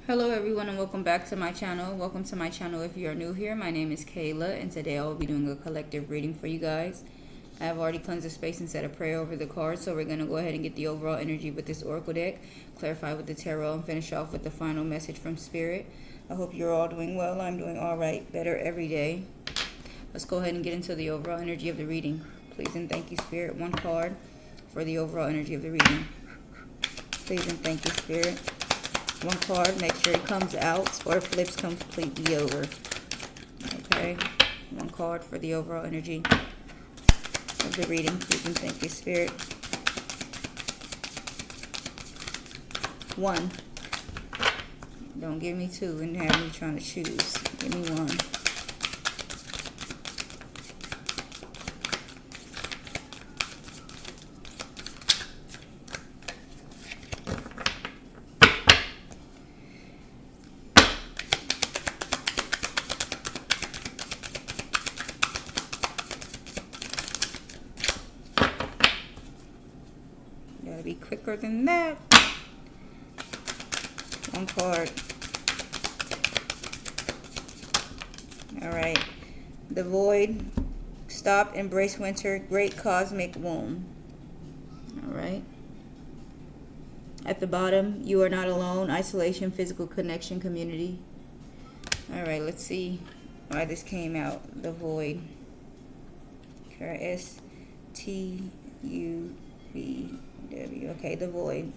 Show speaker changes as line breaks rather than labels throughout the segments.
Hello everyone and welcome back to my channel. Welcome to my channel if you are new here. My name is Kayla and today I will be doing a collective reading for you guys. I have already cleansed the space and said a prayer over the cards, so we're going to go ahead and get the overall energy with this oracle deck, clarify with the tarot, and finish off with the final message from Spirit. I hope you're all doing well. I'm doing alright, better every day. Let's go ahead and get into the overall energy of the reading. Please and thank you, Spirit. One card for the overall energy of the reading. Please and thank you, Spirit. One card, make sure it comes out or flips completely over. Okay, one card for the overall energy of the reading. Please and thank you, Spirit. One. Don't give me two and have me trying to choose. Give me one. Gotta be quicker than that. One card. Alright. The Void. Stop, embrace winter. Great cosmic womb. Alright. At the bottom, you are not alone. Isolation, physical connection, community. Alright, let's see why this came out. The Void. S-T-U-V-W. Okay, the Void.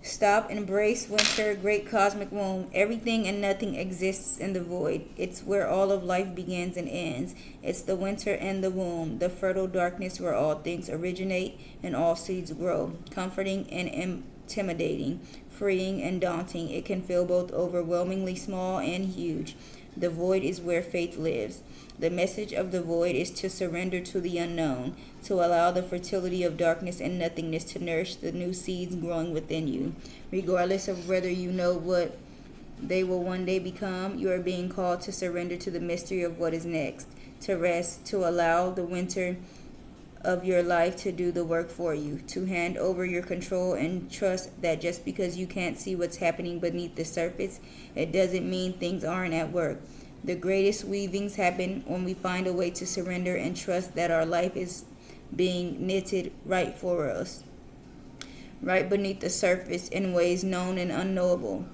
Stop, embrace winter, great cosmic womb. Everything and nothing exists in the void. It's where all of life begins and ends. It's the winter and the womb, the fertile darkness where all things originate and all seeds grow. Comforting and intimidating, freeing and daunting. It can feel both overwhelmingly small and huge. The void is where faith lives. The message of the void is to surrender to the unknown, to allow the fertility of darkness and nothingness to nourish the new seeds growing within you. Regardless of whether you know what they will one day become, you are being called to surrender to the mystery of what is next, to rest, to allow the winter of your life to do the work for you, to hand over your control and trust that just because you can't see what's happening beneath the surface, it doesn't mean things aren't at work. The greatest weavings happen when we find a way to surrender and trust that our life is being knitted right for us, right beneath the surface in ways known and unknowable.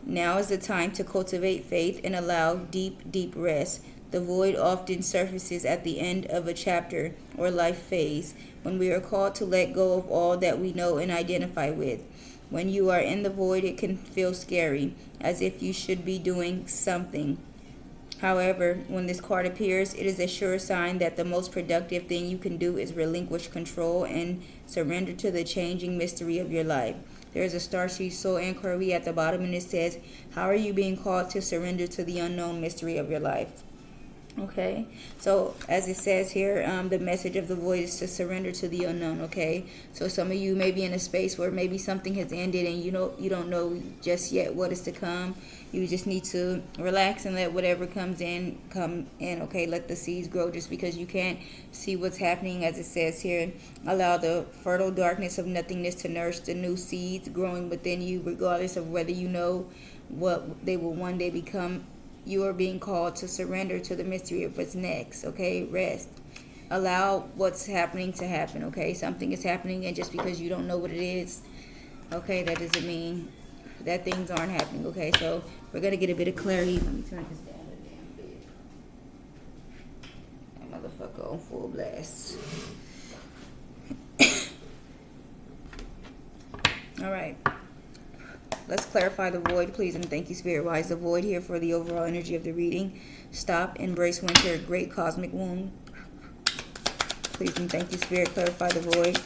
Now is the time to cultivate faith and allow deep, deep rest. The void often surfaces at the end of a chapter or life phase, when we are called to let go of all that we know and identify with. When you are in the void, it can feel scary, as if you should be doing something. However, when this card appears, it is a sure sign that the most productive thing you can do is relinquish control and surrender to the changing mystery of your life. There is a Starseed Soul inquiry at the bottom, and it says, how are you being called to surrender to the unknown mystery of your life? Okay, so as it says here, the message of the void is to surrender to the unknown. Okay, so some of you may be in a space where maybe something has ended and you don't know just yet what is to come. You just need to relax and let whatever comes in come in. Okay, let the seeds grow. Just because you can't see what's happening, as it says here, allow the fertile darkness of nothingness to nourish the new seeds growing within you, regardless of whether you know what they will one day become. You are being called to surrender to the mystery of what's next. Okay, rest. Allow what's happening to happen. Okay, something is happening, and just because you don't know what it is, okay, that doesn't mean that things aren't happening. Okay, so we're gonna get a bit of clarity. Let me turn this down a damn bit. That motherfucker on full blast. All right. Let's clarify the void, please, and thank you, Spirit. Why is the void here for the overall energy of the reading? Stop, embrace winter, great cosmic womb. Please and thank you, Spirit. Clarify the void.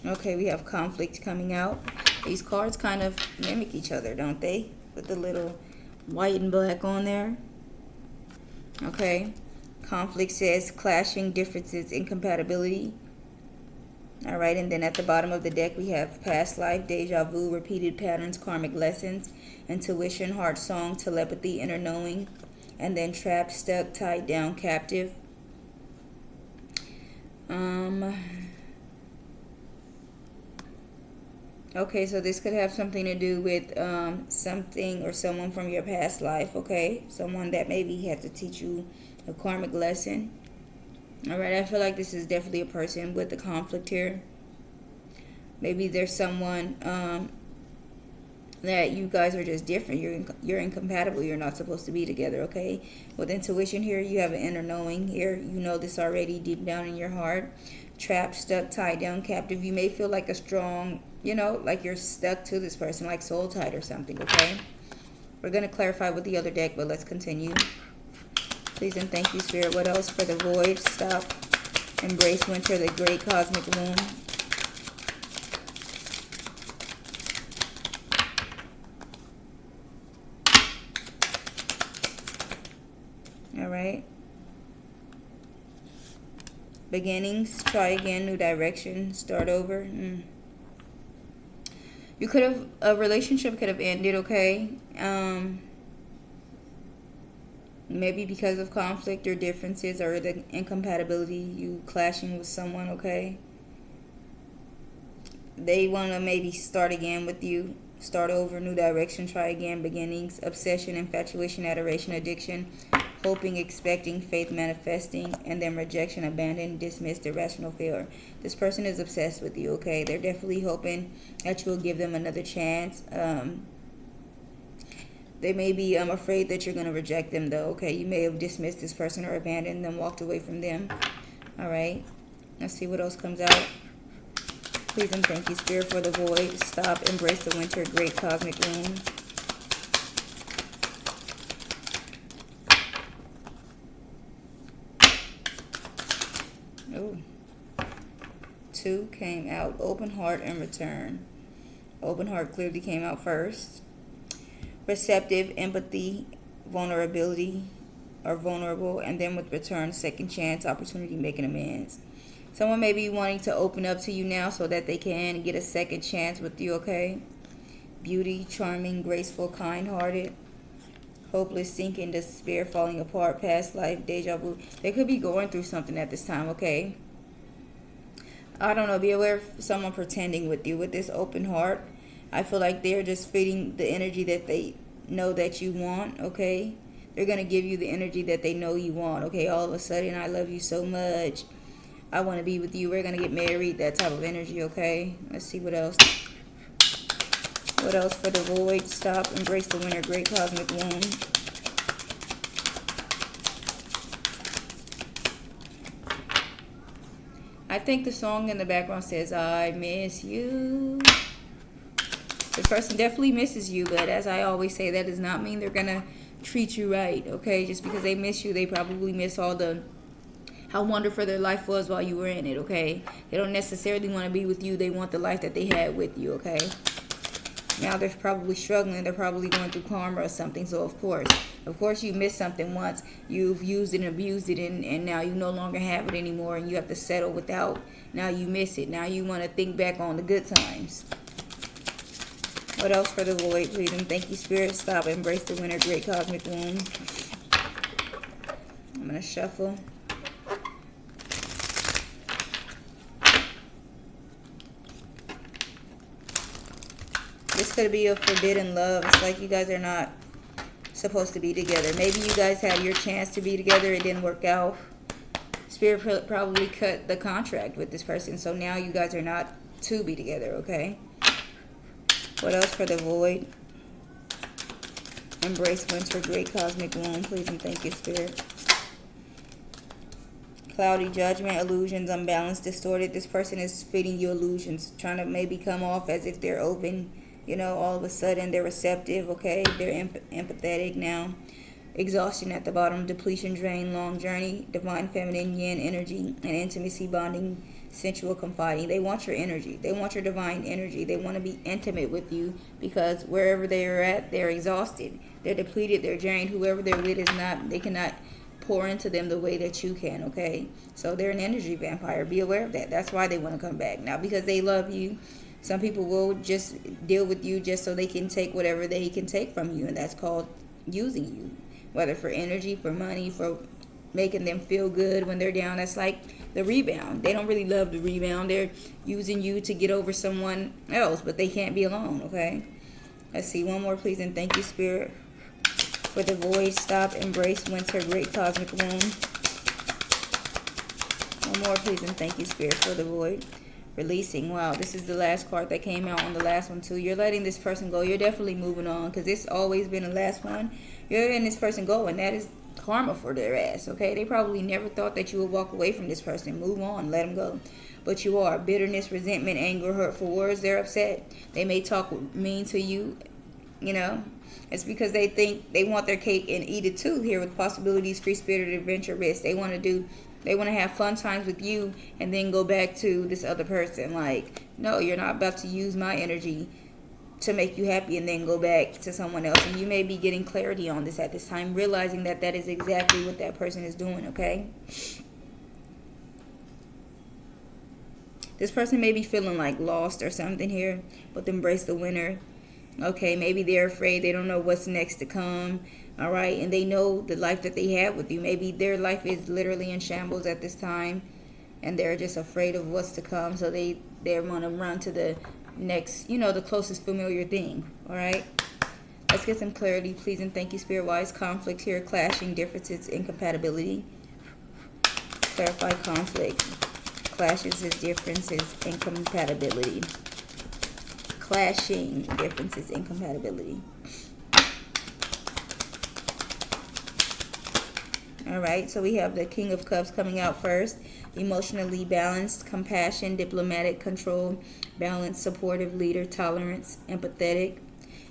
Okay, we have conflict coming out. These cards kind of mimic each other, don't they? With the little white and black on there. Okay. Conflict says clashing, differences, incompatibility. All right, and then at the bottom of the deck, we have past life, deja vu, repeated patterns, karmic lessons, intuition, heart song, telepathy, inner knowing, and then trapped, stuck, tied down, captive. Okay, so this could have something to do with something or someone from your past life, okay? Someone that maybe had to teach you a karmic lesson. All right, I feel like this is definitely a person with a conflict here. Maybe there's someone that you guys are just different. You're incompatible. You're not supposed to be together, okay? With intuition here, you have an inner knowing here. You know this already deep down in your heart. Trapped, stuck, tied down, captive. You may feel like a strong, like you're stuck to this person, like soul tied or something, okay? We're going to clarify with the other deck, but let's continue. Please and thank you, Spirit. What else for the void? Stop. Embrace winter, the great cosmic womb. All right. Beginnings. Try again. New direction. Start over. You could have, a relationship could have ended, okay? Maybe because of conflict or differences or the incompatibility, you clashing with someone, okay? They want to maybe start again with you. Start over, new direction, try again, beginnings, obsession, infatuation, adoration, addiction, hoping, expecting, faith, manifesting, and then rejection, abandon, dismissed, irrational fear. This person is obsessed with you, okay? They're definitely hoping that you'll give them another chance. They may be afraid that you're going to reject them, though, okay? You may have dismissed this person or abandoned them, walked away from them. All right. Let's see what else comes out. Please and thank you, Spirit, for the void. Stop. Embrace the winter. Great cosmic womb. Oh. 2 came out. Open heart and return. Open heart clearly came out first. Receptive, empathy, vulnerability, or vulnerable, and then with return, second chance, opportunity, making amends. Someone may be wanting to open up to you now so that they can get a second chance with you, okay? Beauty, charming, graceful, kind-hearted, hopeless, sinking, despair, falling apart, past life, deja vu. They could be going through something at this time, okay? I don't know. Be aware of someone pretending with you with this open heart. I feel like they're just feeding the energy that they know that you want, okay? They're going to give you the energy that they know you want, okay? All of a sudden, I love you so much. I want to be with you. We're going to get married. That type of energy, okay? Let's see what else. What else for the void? Stop. Embrace the winter. Great cosmic womb. I think the song in the background says, I miss you. This person definitely misses you, but as I always say, that does not mean they're going to treat you right, okay? Just because they miss you, they probably miss how wonderful their life was while you were in it, okay? They don't necessarily want to be with you. They want the life that they had with you, okay? Now they're probably struggling. They're probably going through karma or something. So, of course, you missed something once. You've used it and abused it, and now you no longer have it anymore, and you have to settle without. Now you miss it. Now you want to think back on the good times. What else for the void, please? And thank you, Spirit. Stop. Embrace the winter. Great cosmic womb. I'm going to shuffle. This could be a forbidden love. It's like you guys are not supposed to be together. Maybe you guys had your chance to be together. It didn't work out. Spirit probably cut the contract with this person. So now you guys are not to be together, okay? What else for the void? Embrace winter, great cosmic womb. Please and thank you, Spirit. Cloudy judgment, illusions, unbalanced, distorted. This person is feeding you illusions, trying to maybe come off as if they're open. All of a sudden they're receptive, okay? They're empathetic now. Exhaustion at the bottom, depletion, drain, long journey, divine feminine yin energy, and intimacy, bonding, sensual, confiding. They want your energy. They want your divine energy. They want to be intimate with you because wherever they are at, they're exhausted. They're depleted. They're drained. Whoever they're with they cannot pour into them the way that you can, okay? So they're an energy vampire. Be aware of that. That's why they want to come back. Now, because they love you, some people will just deal with you just so they can take whatever they can take from you, and that's called using you. Whether for energy, for money, for making them feel good when they're down. That's like the rebound. They don't really love the rebound. They're using you to get over someone else, but they can't be alone, okay? Let's see, one more, please, and thank you, Spirit. For the void, stop, embrace, winter, great cosmic womb. One more, please, and thank you, Spirit, for the void. Releasing. Wow, this is the last card that came out on the last one, too. You're letting this person go. You're definitely moving on, because it's always been the last one. You're letting this person go, and that is karma for their ass, okay? They probably never thought that you would walk away from this person. Move on. Let them go. But you are. Bitterness, resentment, anger, hurtful words. They're upset. They may talk mean to you, you know. It's because they think they want their cake and eat it too here with possibilities, free spirited adventure, risk. They want to have fun times with you and then go back to this other person. Like, no, you're not about to use my energy to make you happy and then go back to someone else. And you may be getting clarity on this at this time, realizing that that is exactly what that person is doing, okay? This person may be feeling like lost or something here, but embrace the winner. Okay, maybe they're afraid. They don't know what's next to come. All right, and they know the life that they have with you. Maybe their life is literally in shambles at this time, and they're just afraid of what's to come. So they want to run to the next, the closest familiar thing. All right, let's get some clarity, please, and thank you, Spirit. Wise conflict here, clashing, differences, incompatibility. Clarify conflict, clashes, differences, incompatibility. Clashing, differences, incompatibility. Alright, so we have the King of Cups coming out first. Emotionally balanced, compassion, diplomatic, control, balanced, supportive, leader, tolerance, empathetic.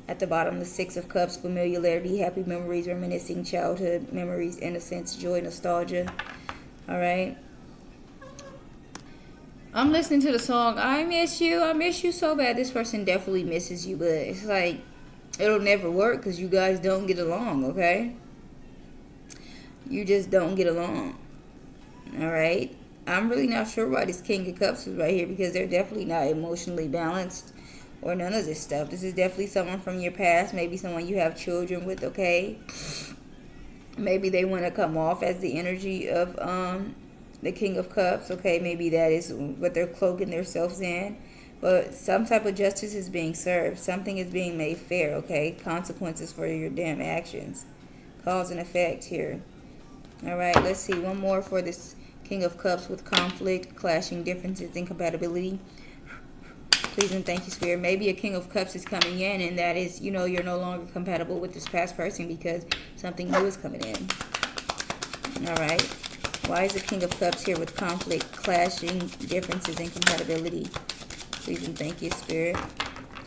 At the bottom, the Six of Cups, familiarity, happy memories, reminiscing childhood memories, innocence, joy, nostalgia. Alright. I'm listening to the song, I miss you so bad. This person definitely misses you, but it's like, it'll never work because you guys don't get along, okay? You just don't get along. Alright? I'm really not sure why this King of Cups is right here, because they're definitely not emotionally balanced or none of this stuff. This is definitely someone from your past, maybe someone you have children with, okay? Maybe they want to come off as the energy of, the King of Cups, okay, maybe that is what they're cloaking themselves in. But some type of justice is being served. Something is being made fair, okay? Consequences for your damn actions. Cause and effect here. Alright, let's see. One more for this King of Cups with conflict, clashing, differences, incompatibility. Please and thank you, Spirit. Maybe a King of Cups is coming in, and that is, you're no longer compatible with this past person because something new is coming in. Alright. Why is the King of Cups here with conflict, clashing, differences, incompatibility? Please and thank you, Spirit.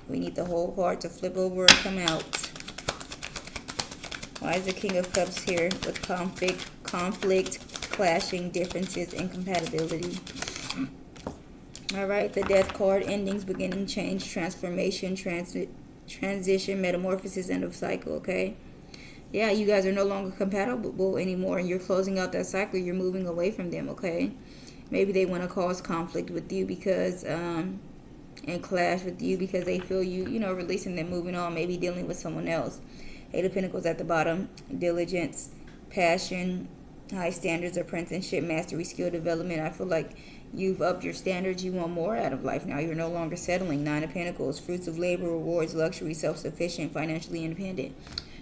We need the whole card to flip over and come out. Why is the King of Cups here with conflict, clashing, differences, incompatibility? Alright, the Death card, endings, beginning, change, transformation, transition, metamorphosis, end of cycle, okay? Yeah, you guys are no longer compatible anymore, and you're closing out that cycle. You're moving away from them, okay? Maybe they want to cause conflict with you because, and clash with you because they feel you, releasing them, moving on, maybe dealing with someone else. Eight of Pentacles at the bottom, diligence, passion, high standards, apprenticeship, mastery, skill development. I feel like you've upped your standards. You want more out of life now. You're no longer settling. Nine of Pentacles, fruits of labor, rewards, luxury, self-sufficient, financially independent.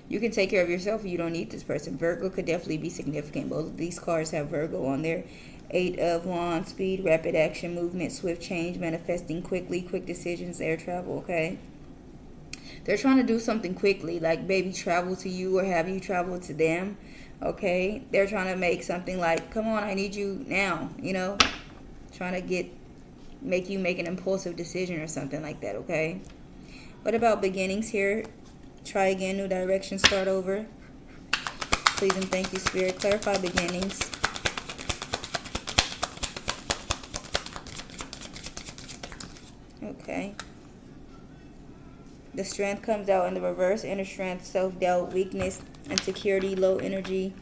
You can take care of yourself. You don't need this person. Virgo could definitely be significant. Both of these cards have Virgo on there. Eight of Wands, speed, rapid action, movement, swift change, manifesting quickly, quick decisions, air travel, okay? They're trying to do something quickly, like maybe travel to you or have you travel to them, okay? They're trying to make something like, come on, I need you now, Trying to make you make an impulsive decision or something like that, okay? What about beginnings here? Try again, new direction, start over. Please and thank you, Spirit. Clarify beginnings. Okay. The strength comes out in the reverse. Inner strength, self-doubt, weakness, insecurity, low energy,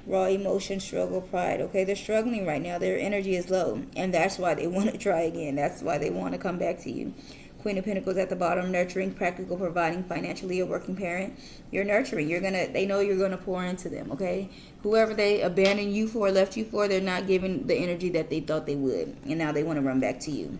raw emotion, struggle, pride. Okay, they're struggling right now. Their energy is low, and that's why they want to try again. That's why they want to come back to you. Queen of Pentacles at the bottom, nurturing, practical, providing, financially, a working parent. You're nurturing. They know you're gonna pour into them, okay? Whoever they abandoned you for, left you for, they're not giving the energy that they thought they would. And now they want to run back to you.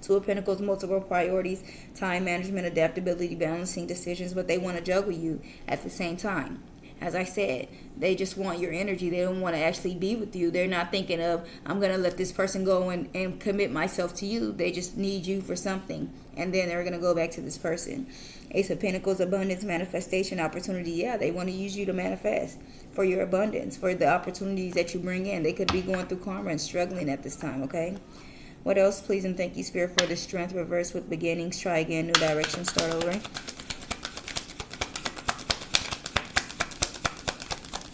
Two of Pentacles, multiple priorities, time management, adaptability, balancing decisions, but they want to juggle you at the same time. As I said, they just want your energy. They don't want to actually be with you. They're not thinking of, I'm going to let this person go and commit myself to you. They just need you for something. And then they're going to go back to this person. Ace of Pentacles, abundance, manifestation, opportunity. Yeah, they want to use you to manifest for your abundance, for the opportunities that you bring in. They could be going through karma and struggling at this time, okay? What else? Please and thank you, Spirit, for the strength, reverse with beginnings, try again, new direction, start over.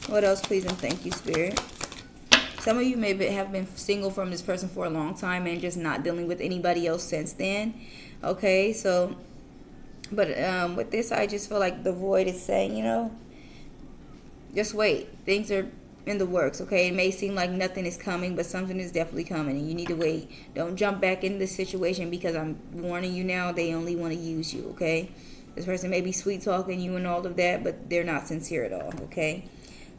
What else, please and thank you, Spirit? Some of you may have been single from this person for a long time and just not dealing with anybody else since then. Okay, so, but with this, I just feel like the void is saying, just wait. Things are in the works, okay? It may seem like nothing is coming, but something is definitely coming, and you need to wait. Don't jump back into the situation, because I'm warning you now, they only want to use you, okay? This person may be sweet-talking you and all of that, but they're not sincere at all, okay?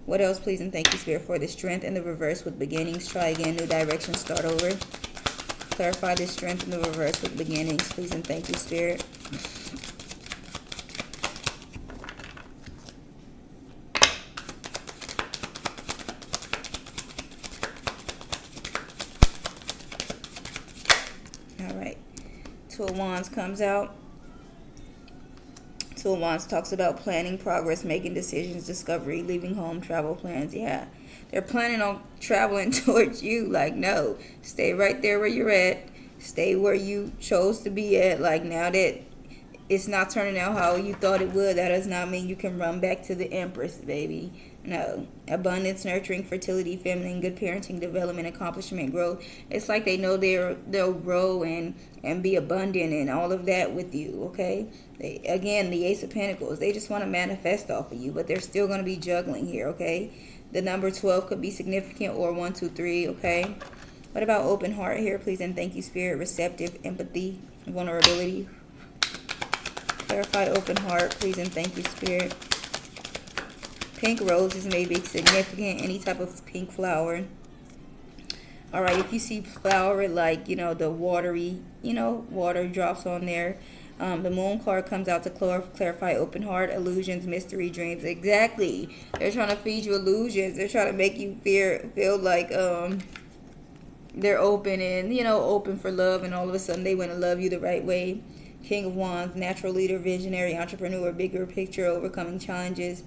What else, please and thank you, Spirit, for the strength and the reverse with beginnings, try again, new direction, start over. Clarify the strength and the reverse with beginnings, please and thank you, Spirit. Two of Wands comes out. Two of Wands talks about planning, progress, making decisions, discovery, leaving home, travel plans. Yeah, they're planning on traveling towards you. Like, no, stay right there where you're at. Stay where you chose to be at. Like, now that it's not turning out how you thought it would, that does not mean you can run back to the Empress, baby. No. Abundance, nurturing, fertility, feminine, good parenting, development, accomplishment, growth. It's like they know they'll grow and be abundant and all of that with you, okay? Again, the Ace of Pentacles, they just want to manifest off of you, but they're still going to be juggling here, okay? The number 12 could be significant, or 1, 2, 3, okay? What about open heart here, please and thank you, Spirit? Receptive, empathy, vulnerability. Clarify open heart, please and thank you, Spirit. Pink roses may be significant, any type of pink flower. All right, if you see flower like, the watery, water drops on there. The moon card comes out to clarify open heart, illusions, mystery, dreams. Exactly. They're trying to feed you illusions. They're trying to make you feel like they're open and, open for love, and all of a sudden they want to love you the right way. King of Wands, natural leader, visionary, entrepreneur, bigger picture, overcoming challenges,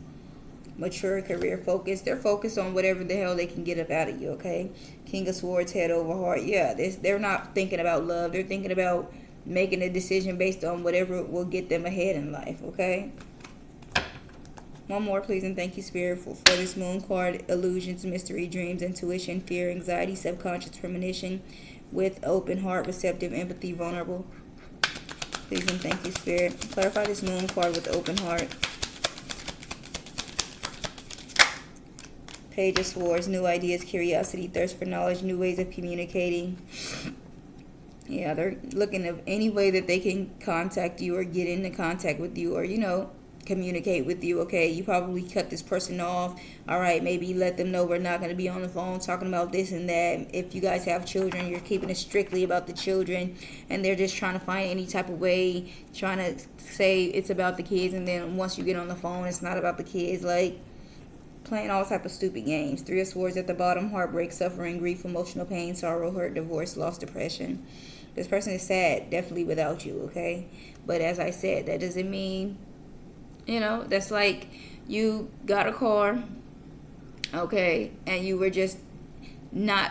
mature, career focused. They're focused on whatever the hell they can get up out of you, okay? King of Swords, head over heart. Yeah, they're not thinking about love. They're thinking about making a decision based on whatever will get them ahead in life, okay? One more, please, and thank you, Spirit, for this moon card. Illusions, mystery, dreams, intuition, fear, anxiety, subconscious premonition, with open heart, receptive, empathy, vulnerable. Please and thank you, Spirit. Clarify this moon card with open heart. Page of Swords, new ideas, curiosity, thirst for knowledge, new ways of communicating. Yeah, they're looking at any way that they can contact you or get into contact with you, or, communicate with you, okay? You probably cut this person off. All right, maybe let them know we're not going to be on the phone talking about this and that. If you guys have children, you're keeping it strictly about the children, and they're just trying to find any type of way, trying to say it's about the kids, and then once you get on the phone, it's not about the kids. Like, playing all type of stupid games. Three of Swords at the bottom, heartbreak, suffering, grief, emotional pain, sorrow, hurt, divorce, loss, depression. This person is sad, definitely without you, okay? But as I said, that doesn't mean, that's like you got a car, okay, and you were just not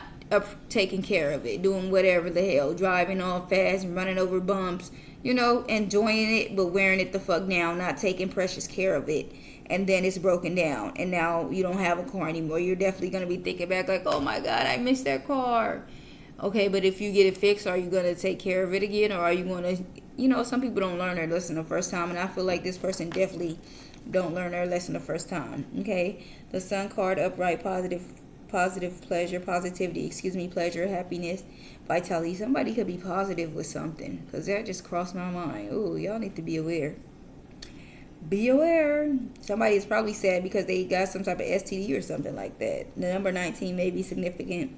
taking care of it, doing whatever the hell, driving all fast and running over bumps, enjoying it, but wearing it the fuck down, not taking precious care of it. And then it's broken down, and now you don't have a car anymore. You're definitely going to be thinking back like, oh my God, I missed that car. Okay, but if you get it fixed, are you going to take care of it again? Or are you going to, some people don't learn their lesson the first time. And I feel like this person definitely don't learn their lesson the first time. Okay, the Sun card, upright, positive, positive pleasure, positivity, excuse me, pleasure, happiness, vitality. Somebody could be positive with something, because that just crossed my mind. Ooh, y'all need to be aware. Be aware. Somebody is probably sad because they got some type of STD or something like that. The number 19 may be significant.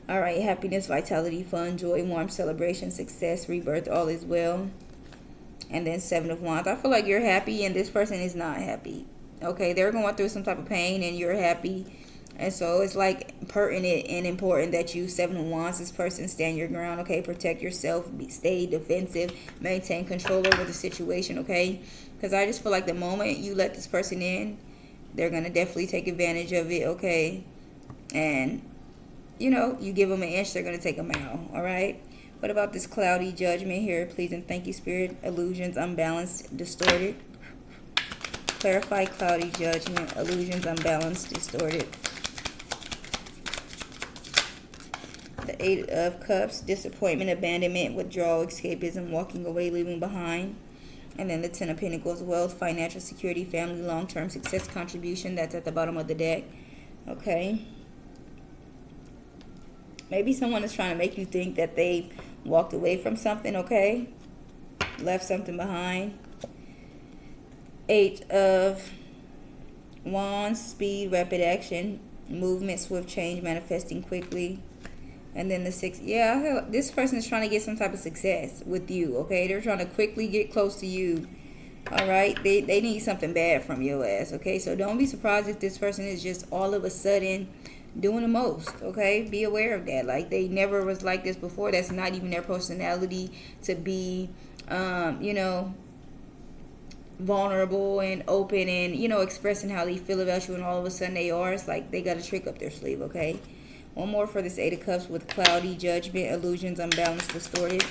All right, happiness, vitality, fun, joy, warmth, celebration, success, rebirth, all is well. And then 7 of Wands. I feel like you're happy and this person is not happy. Okay, they're going through some type of pain and you're happy. And so it's like pertinent and important that you, 7 of Wands, this person, stand your ground. Okay, protect yourself, stay defensive, maintain control over the situation. Okay, because I just feel like the moment you let this person in, they're going to definitely take advantage of it. Okay, and you know, you give them an inch, they're going to take a mile. All right. What about this cloudy judgment here? Please and thank you, Spirit. Illusions, unbalanced, distorted. Clarify cloudy judgment. Illusions, unbalanced, distorted. The 8 of Cups, disappointment, abandonment, withdrawal, escapism, walking away, leaving behind. And then the 10 of Pentacles, wealth, financial security, family, long-term success, contribution. That's at the bottom of the deck. Okay. Maybe someone is trying to make you think that they walked away from something, okay? Left something behind. 8 of Wands, speed, rapid action, movement, swift change, manifesting quickly. And then the 6, yeah, this person is trying to get some type of success with you, okay? They're trying to quickly get close to you, all right? They need something bad from your ass, okay? So don't be surprised if this person is just all of a sudden doing the most, okay? Be aware of that. Like, they never was like this before. That's not even their personality to be, you know, vulnerable and open and, you know, expressing how they feel about you, and all of a sudden they are. It's like they got a trick up their sleeve, okay? One more for this 8 of Cups with cloudy judgment, illusions, unbalanced, distorted.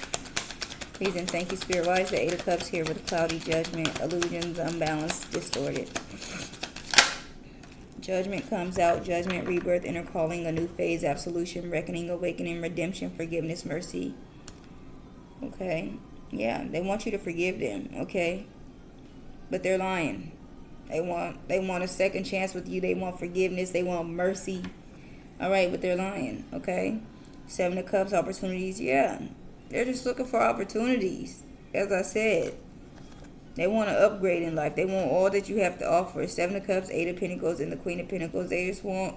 Please and thank you, Spirit. Why is the 8 of Cups here with cloudy judgment, illusions, unbalanced, distorted? Judgment comes out. Judgment, rebirth, inner calling, a new phase, absolution, reckoning, awakening, redemption, forgiveness, mercy. Okay. Yeah, they want you to forgive them, okay? But they're lying. They want a second chance with you. They want forgiveness. They want mercy. All right, but they're lying, okay? 7 of Cups, opportunities. Yeah, they're just looking for opportunities. As I said, they want to upgrade in life. They want all that you have to offer. 7 of Cups, 8 of Pentacles, and the Queen of Pentacles. They just want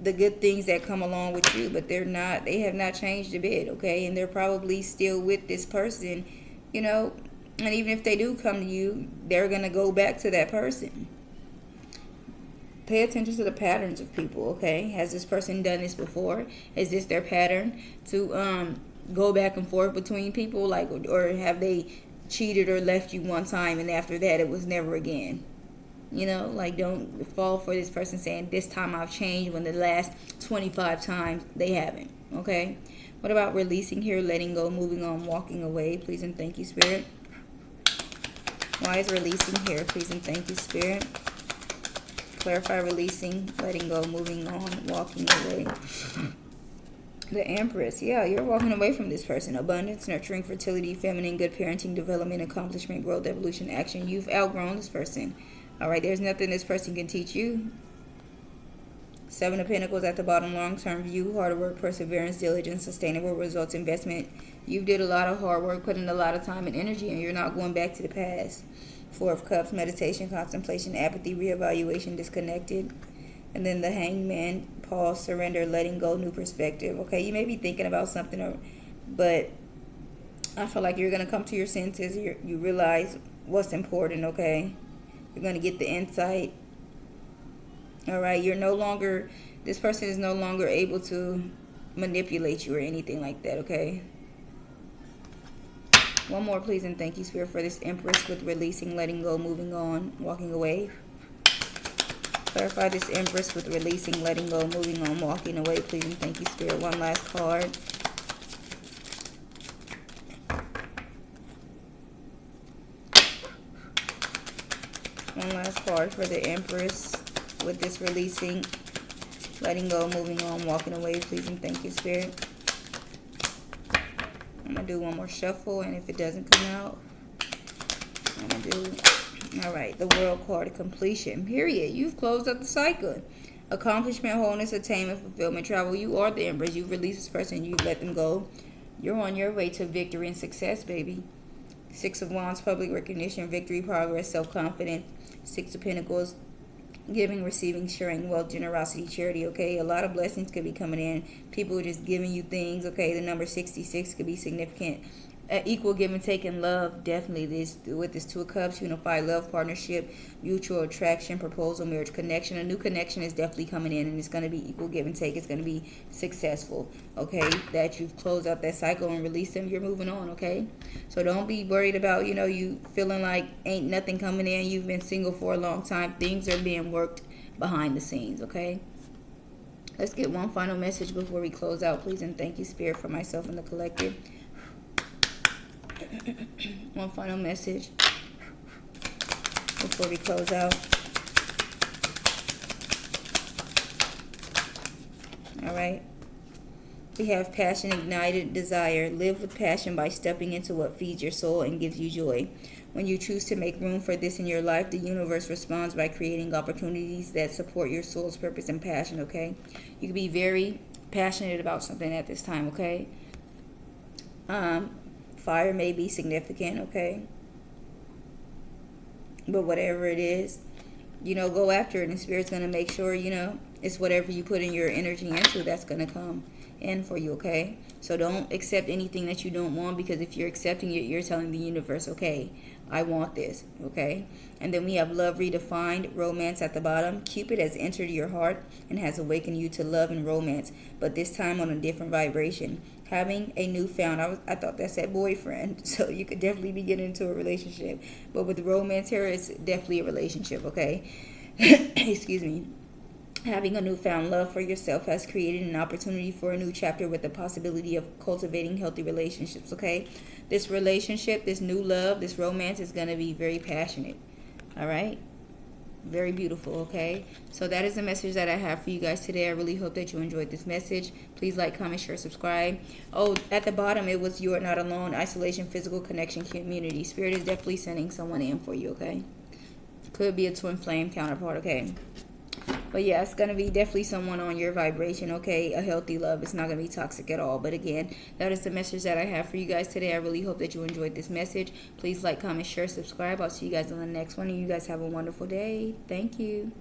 the good things that come along with you, but they have not changed a bit, okay? And they're probably still with this person, you know, and even if they do come to you, they're going to go back to that person. Pay attention to the patterns of people, okay? Has this person done this before? Is this their pattern to go back and forth between people, like, or have they cheated or left you one time and after that it was never again? You know, like, don't fall for this person saying this time I've changed when the last 25 times they haven't, okay? What about releasing here, letting go, moving on, walking away? Please and thank you, Spirit. Why is releasing here? Please and thank you, Spirit. Clarify releasing, letting go, moving on, walking away. The Empress. Yeah, you're walking away from this person. Abundance, nurturing, fertility, feminine, good parenting, development, accomplishment, growth, evolution, action. You've outgrown this person. All right, there's nothing this person can teach you. 7 of Pentacles at the bottom, long-term view, hard work, perseverance, diligence, sustainable results, investment. You did a lot of hard work, put in a lot of time and energy, and you're not going back to the past. 4 of Cups, meditation, contemplation, apathy, reevaluation, disconnected. And then the Hangman, pause, surrender, letting go, new perspective. Okay, you may be thinking about something, but I feel like you're going to come to your senses. You realize what's important, okay? You're going to get the insight. All right, this person is no longer able to manipulate you or anything like that, okay? One more, please, and thank you, Spirit, for this Empress with releasing, letting go, moving on, walking away. Clarify this Empress with releasing, letting go, moving on, walking away, please, and thank you, Spirit. One last card. One last card for the Empress with this releasing, letting go, moving on, walking away, please, and thank you, Spirit. I'm going to do one more shuffle, and if it doesn't come out, I'm going to do, all right, the World card, completion, period. You've closed up the cycle. Accomplishment, wholeness, attainment, fulfillment, travel. You are the Empress. You've released this person. You've let them go. You're on your way to victory and success, baby. Six of Wands, public recognition, victory, progress, self-confidence. Six of Pentacles, giving, receiving, sharing, wealth, generosity, charity. Okay, a lot of blessings could be coming in. People just giving you things. Okay, the number 66 could be significant. Equal give and take in love, definitely. This with this Two of Cups, unified love, partnership, mutual attraction, proposal, marriage, connection. A new connection is definitely coming in, and it's going to be equal give and take. It's going to be successful. Okay, that you've closed out that cycle and released them. You're moving on. Okay, so don't be worried about you feeling like ain't nothing coming in. You've been single for a long time. Things are being worked behind the scenes. Okay. Let's get one final message before we close out, please, and thank you, Spirit, for myself and the collective. One final message before we close out. All right. We have passion, ignited desire. Live with passion by stepping into what feeds your soul and gives you joy. When you choose to make room for this in your life, the universe responds by creating opportunities that support your soul's purpose and passion, okay? You can be very passionate about something at this time, okay? Fire may be significant, okay? But whatever it is, go after it, and Spirit's going to make sure, it's whatever you put in your energy into that's going to come in for you, okay? So don't accept anything that you don't want, because if you're accepting it, you're telling the universe, okay, I want this, okay? And then we have love redefined, romance at the bottom. Cupid has entered your heart and has awakened you to love and romance, but this time on a different vibration. Having a newfound, I thought that said boyfriend, so you could definitely be getting into a relationship. But with romance here, it's definitely a relationship, okay? Excuse me. Having a newfound love for yourself has created an opportunity for a new chapter with the possibility of cultivating healthy relationships, okay? This relationship, this new love, this romance is going to be very passionate, all right? Very beautiful, okay? So that is the message that I have for you guys today. I really hope that you enjoyed this message. Please like, comment, share, subscribe. Oh, at the bottom, it was you are not alone, isolation, physical connection, community. Spirit is definitely sending someone in for you, okay? Could be a twin flame counterpart, okay? But yeah, it's going to be definitely someone on your vibration, okay? A healthy love. It's not going to be toxic at all. But again, that is the message that I have for you guys today. I really hope that you enjoyed this message. Please like, comment, share, subscribe. I'll see you guys on the next one. And you guys have a wonderful day. Thank you.